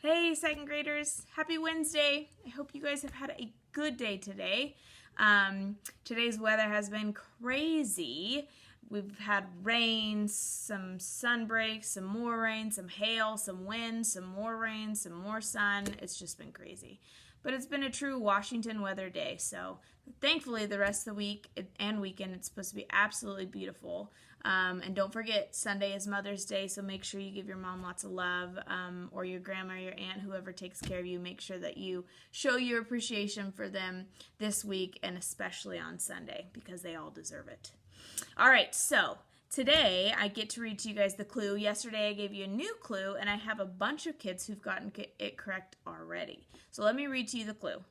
Hey, second graders, happy Wednesday. I hope you guys have had a good day today. Today's weather has been crazy. We've had rain, some sun breaks, some more rain, some hail, some wind, some more rain, some more sun. It's just been crazy. But it's been a true Washington weather day, so thankfully the rest of the week and weekend it's supposed to be absolutely beautiful. And don't forget, Sunday is Mother's Day, so make sure you give your mom lots of love, or your grandma, or your aunt, whoever takes care of you. Make sure that you show your appreciation for them this week, and especially on Sunday, because they all deserve it. All right, so today I get to read to you guys the clue. Yesterday I gave you a new clue, and I have a bunch of kids who've gotten it correct already. So let me read to you the clue.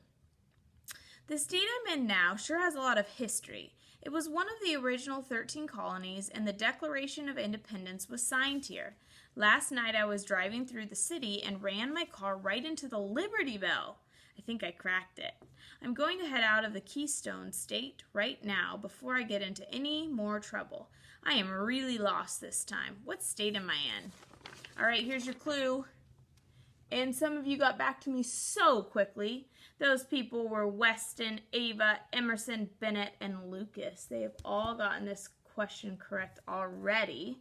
The state I'm in now sure has a lot of history. It was one of the original 13 colonies, and the Declaration of Independence was signed here. Last night I was driving through the city and ran my car right into the Liberty Bell. I think I cracked it. I'm going to head out of the Keystone State right now before I get into any more trouble. I am really lost this time. What state am I in? All right, here's your clue. And some of you got back to me so quickly. Those people were Weston, Ava, Emerson, Bennett, and Lucas. They have all gotten this question correct already.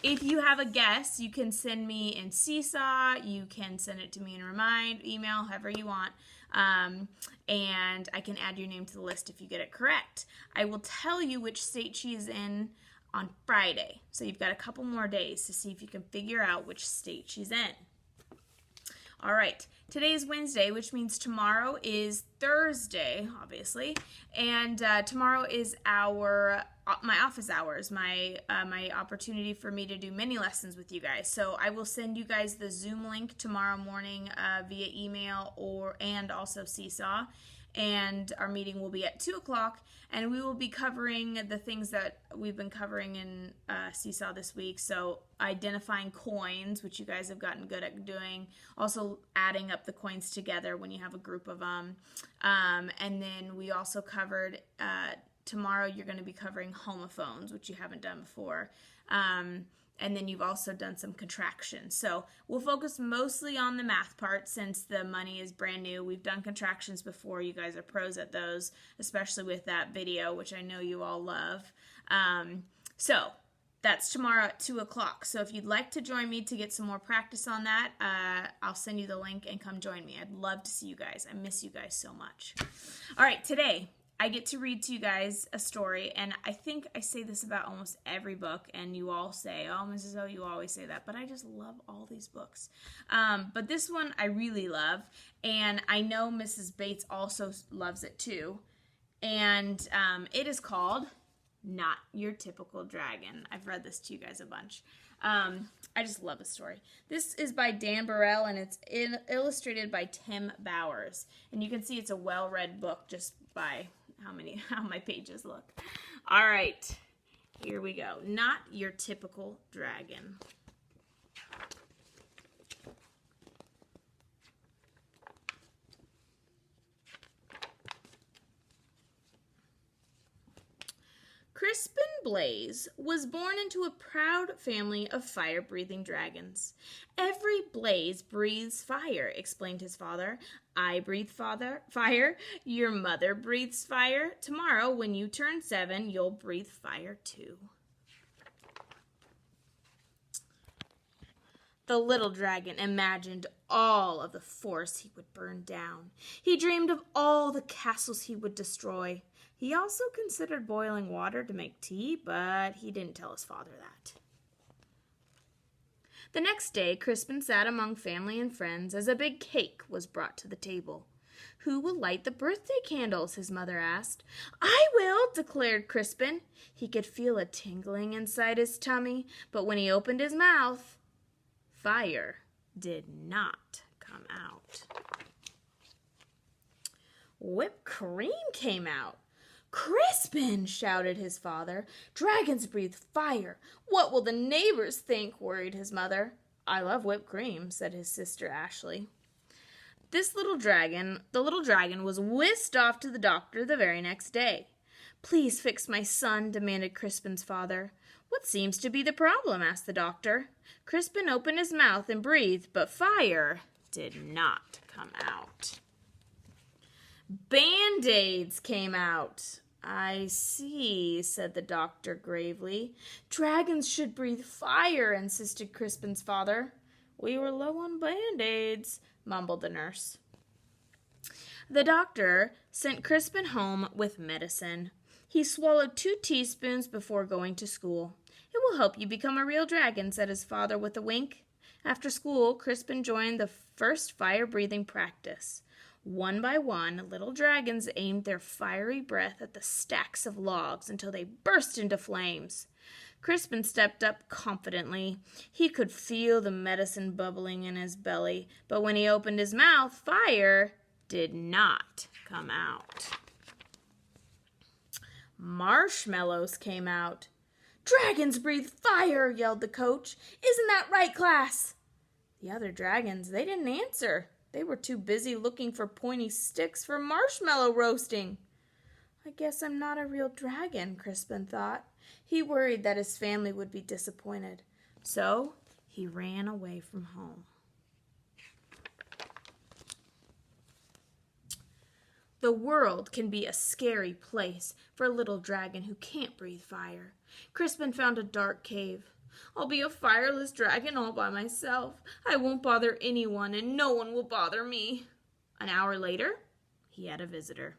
If you have a guess, you can send me in Seesaw. You can send it to me in Remind, email, however you want. And I can add your name to the list if you get it correct. I will tell you which state she is in on Friday. So you've got a couple more days to see if you can figure out which state she's in. All right, today is Wednesday, which means tomorrow is Thursday, obviously, and tomorrow is my office hours, my opportunity for me to do mini lessons with you guys. So I will send you guys the Zoom link tomorrow morning via email and also Seesaw, and our meeting will be at 2 o'clock, and we will be covering the things that we've been covering in Seesaw this week. So identifying coins, which you guys have gotten good at doing, also adding up the coins together when you have a group of them, and then we also covered, tomorrow you're going to be covering homophones, which you haven't done before. And then you've also done some contractions. So we'll focus mostly on the math part since the money is brand new. We've done contractions before. You guys are pros at those, especially with that video, which I know you all love. So that's tomorrow at 2 o'clock. So if you'd like to join me to get some more practice on that, I'll send you the link and come join me. I'd love to see you guys. I miss you guys so much. All right, today I get to read to you guys a story, and I think I say this about almost every book, and you all say, oh, Mrs. O, you always say that, but I just love all these books. But this one I really love, and I know Mrs. Bates also loves it too, and it is called Not Your Typical Dragon. I've read this to you guys a bunch. I just love the story. This is by Dan Burrell, and it's illustrated by Tim Bowers, and you can see it's a well-read book just by how my pages look. All right, here we go. Not Your Typical Dragon. Crispin Blaze was born into a proud family of fire-breathing dragons. Every blaze breathes fire, explained his father. I breathe fire. Your mother breathes fire. Tomorrow, when you turn 7, you'll breathe fire too. The little dragon imagined all of the forest he would burn down. He dreamed of all the castles he would destroy. He also considered boiling water to make tea, but he didn't tell his father that. The next day, Crispin sat among family and friends as a big cake was brought to the table. Who will light the birthday candles? His mother asked. I will, declared Crispin. He could feel a tingling inside his tummy, but when he opened his mouth, fire did not come out. Whipped cream came out. Crispin, shouted his father. Dragons breathe fire. What will the neighbors think? Worried his mother. I love whipped cream, said his sister Ashley. The little dragon was whisked off to the doctor the very next day. Please fix my son, demanded Crispin's father. What seems to be the problem? Asked the doctor. Crispin opened his mouth and breathed, but fire did not come out. Band-Aids came out. I see, said the doctor gravely. Dragons should breathe fire, insisted Crispin's father. We were low on Band-Aids, mumbled the nurse. The doctor sent Crispin home with medicine. He swallowed 2 teaspoons before going to school. It will help you become a real dragon, said his father with a wink. After school, Crispin joined the first fire-breathing practice. One by one, little dragons aimed their fiery breath at the stacks of logs until they burst into flames. Crispin stepped up confidently. He could feel the medicine bubbling in his belly, but when he opened his mouth, fire did not come out. Marshmallows came out. Dragons breathe fire, yelled the coach. Isn't that right, class? The other dragons, they didn't answer. They were too busy looking for pointy sticks for marshmallow roasting. I guess I'm not a real dragon, Crispin thought. He worried that his family would be disappointed. So he ran away from home. The world can be a scary place for a little dragon who can't breathe fire. Crispin found a dark cave. I'll be a fireless dragon all by myself. I won't bother anyone, and no one will bother me. An hour later, he had a visitor.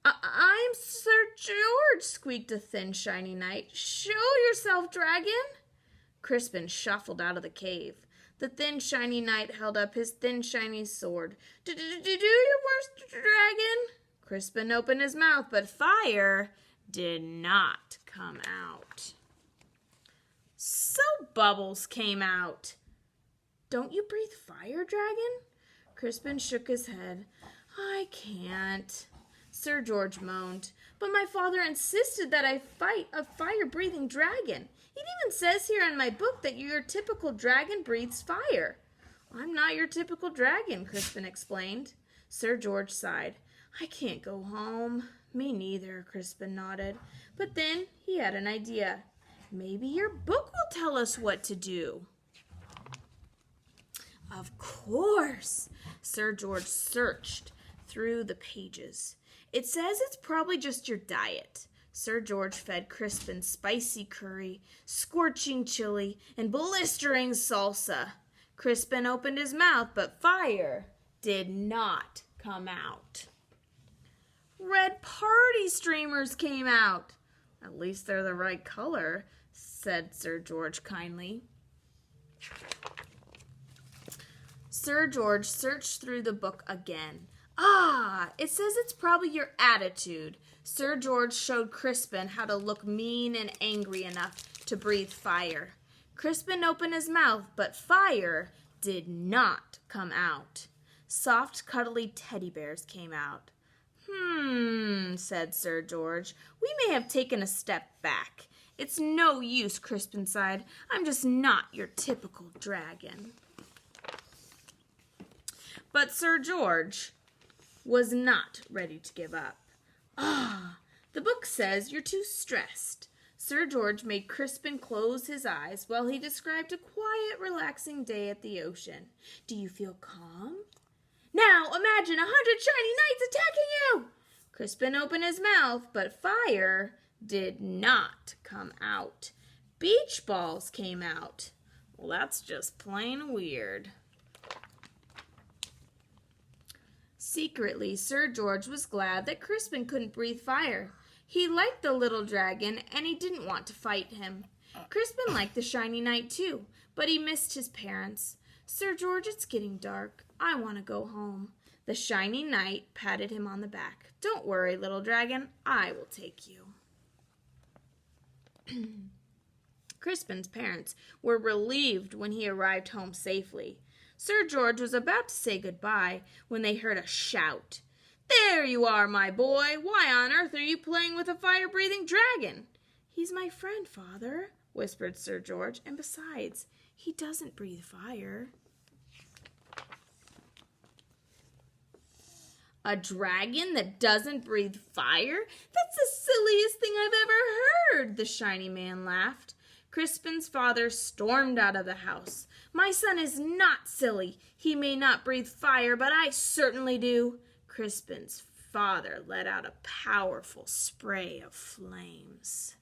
I'm Sir George, squeaked a thin, shiny knight. Show yourself, dragon. Crispin shuffled out of the cave. The thin, shiny knight held up his thin, shiny sword. Do your worst, dragon. Crispin opened his mouth, but fire did not come out. So bubbles came out. Don't you breathe fire, dragon? Crispin shook his head. I can't. Sir George moaned. But my father insisted that I fight a fire-breathing dragon. It even says here in my book that your typical dragon breathes fire. I'm not your typical dragon, Crispin explained. Sir George sighed. I can't go home. Me neither, Crispin nodded. But then he had an idea. Maybe your book will tell us what to do. Of course. Sir George searched through the pages. It says it's probably just your diet. Sir George fed Crispin spicy curry, scorching chili, and blistering salsa. Crispin opened his mouth, but fire did not come out. Red party streamers came out. At least they're the right color, said Sir George kindly. Sir George searched through the book again. It says it's probably your attitude. Sir George showed Crispin how to look mean and angry enough to breathe fire. Crispin opened his mouth, but fire did not come out. Soft, cuddly teddy bears came out. Said Sir George. We may have taken a step back. It's no use, Crispin sighed. I'm just not your typical dragon. But Sir George was not ready to give up. The book says you're too stressed. Sir George made Crispin close his eyes while he described a quiet, relaxing day at the ocean. Do you feel calm? Now imagine 100 shiny knights attacking you! Crispin opened his mouth, but fire did not come out. Beach balls came out. Well, that's just plain weird. Secretly, Sir George was glad that Crispin couldn't breathe fire. He liked the little dragon, and he didn't want to fight him. Crispin liked the shiny knight too, but he missed his parents. Sir George, it's getting dark. I want to go home. The shiny knight patted him on the back. Don't worry, little dragon. I will take you. Crispin's parents were relieved when he arrived home safely. Sir George was about to say goodbye when they heard a shout. There you are, my boy. Why on earth are you playing with a fire-breathing dragon? He's my friend, Father, whispered Sir George, and besides, he doesn't breathe fire. A dragon that doesn't breathe fire? That's the silliest thing I've ever heard, the shiny man laughed. Crispin's father stormed out of the house. "My son is not silly. He may not breathe fire, but I certainly do." Crispin's father let out a powerful spray of flames.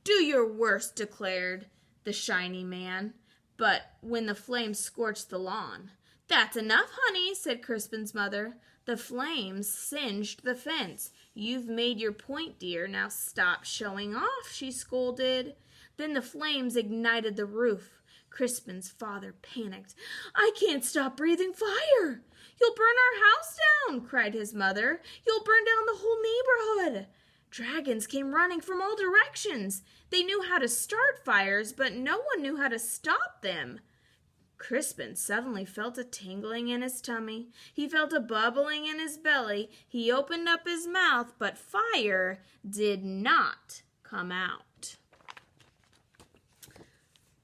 "Do your worst," declared the shiny man, but when the flames scorched the lawn. "That's enough, honey," said Crispin's mother. "The flames singed the fence. You've made your point, dear. Now stop showing off," she scolded. Then the flames ignited the roof. Crispin's father panicked. "I can't stop breathing fire." "You'll burn our house down," cried his mother. "You'll burn down the whole neighborhood." Dragons came running from all directions. They knew how to start fires, but no one knew how to stop them. Crispin suddenly felt a tingling in his tummy. He felt a bubbling in his belly. He opened up his mouth, but fire did not come out.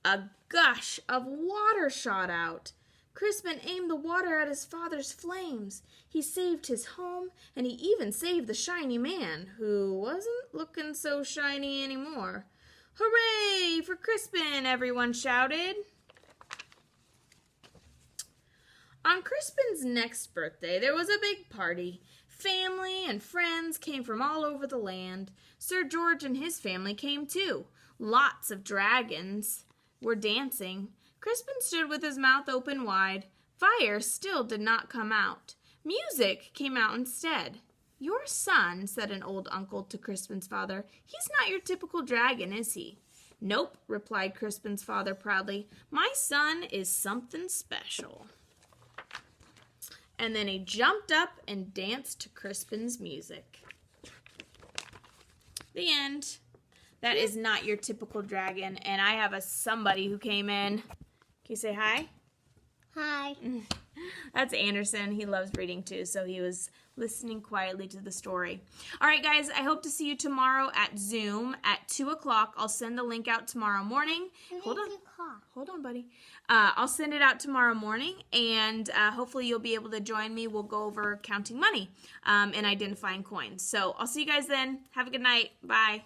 A gush of water shot out. Crispin aimed the water at his father's flames. He saved his home, and he even saved the shiny man, who wasn't looking so shiny anymore. "Hooray for Crispin!" everyone shouted. On Crispin's next birthday, there was a big party. Family and friends came from all over the land. Sir George and his family came too. Lots of dragons were dancing. Crispin stood with his mouth open wide. Fire still did not come out. Music came out instead. "Your son," said an old uncle to Crispin's father, "he's not your typical dragon, is he?" "Nope," replied Crispin's father proudly. "My son is something special." And then he jumped up and danced to Crispin's music. The end. That is not your typical dragon, and I have somebody who came in. Can you say hi? Hi. That's Anderson. He loves reading too, so he was listening quietly to the story. All right, guys, I hope to see you tomorrow at Zoom at 2 o'clock. I'll send the link out tomorrow morning. Hold on, buddy. I'll send it out tomorrow morning, and hopefully you'll be able to join me. We'll go over counting money and identifying coins. So I'll see you guys then. Have a good night. Bye.